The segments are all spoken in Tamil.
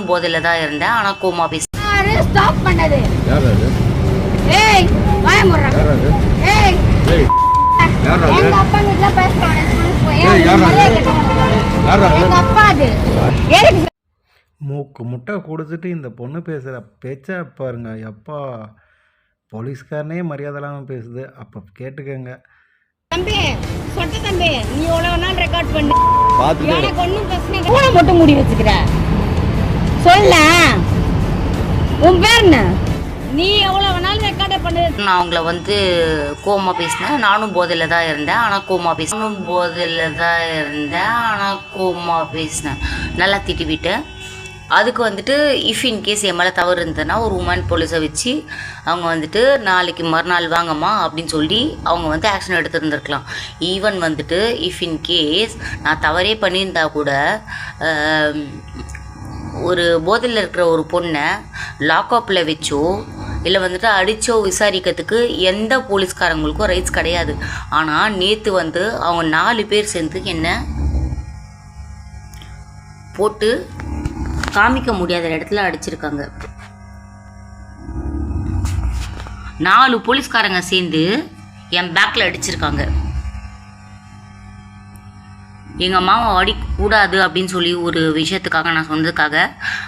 போதையில தான் இருந்தேன். ஆனா கோமா பேச ஸ்டாப் பண்ணது யார் அது? ஏய் வாய முறா யார் அது? ஏய் ஏய் யார் அது? எங்க அப்பா கிட்ட பேசுறேன் ஏய் யார் அது? யார் அது? எங்க அப்பா அது எதுக்கு மூக்கு முட்டை கொடுத்துட்டு இந்த பொண்ணு பேசுகிற பேச்சா பாருங்க. எப்பா போலீஸ்காரனே மரியாதை இல்லாமல் பேசுது. அப்போ கேட்டுக்கங்க. தம்பி சொட்ட தம்பி நீ எவ்வளவு நாள் ரெக்கார்ட் பண்ணு பாத்துட்டு எனக்கு ஒண்ணும் பிரச்சனை கூட மட்டும் மூடி வச்சுக்கிற சொல்ல உன் பேர் என்ன நீ எவ்வளவு நாள் ரெக்கார்ட் பண்ணு நான் அவங்கள வந்து கோமா பேசினேன். நானும் போதையில தான் இருந்தேன். ஆனா கோமா பேசினேன். நல்லா திட்டி விட்டேன். அதுக்கு வந்துட்டு இஃப் இன்கேஸ் என் மேலே தவறு இருந்ததுன்னா ஒரு உமன் போலீஸை வச்சு அவங்க வந்துட்டு நாளைக்கு மறுநாள் வாங்கம்மா அப்படின்னு சொல்லி அவங்க வந்து ஆக்ஷன் எடுத்துருந்துருக்கலாம். ஈவன் வந்துட்டு இஃப் இன்கேஸ் நான் தவறே பண்ணியிருந்தா கூட ஒரு போதையில் இருக்கிற ஒரு பொண்ணை லாக்அப்பில் வச்சோ இல்லை வந்துட்டு அடித்தோ விசாரிக்கிறதுக்கு எந்த போலீஸ்காரங்களுக்கும் ரைட்ஸ் கிடையாது. ஆனால் நேற்று வந்து அவங்க 4 பேர் சேர்ந்து என்ன போட்டு காமிக்க முடியாத இடத்துல அடிச்சிருக்காங்க. 4 போலீஸ்காரங்க சேர்ந்து என் பேக்கில் அடிச்சிருக்காங்க. எங்கள் அம்மாவை அடிக்கூடாது அப்படின்னு சொல்லி ஒரு விஷயத்துக்காக நான் சொன்னதுக்காக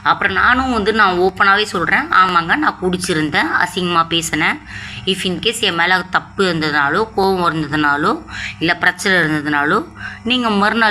அப்புறம் நானும் வந்து நான் ஓப்பனாகவே சொல்கிறேன். ஆமாங்க நான் குடிச்சிருந்தேன், அசிங்கமாக பேசினேன். இஃப் இன்கேஸ் என் மேலே தப்பு இருந்ததுனாலோ கோபம் இருந்ததுனாலோ இல்லை பிரச்சனை இருந்ததுனாலோ நீங்கள் மறுநாள்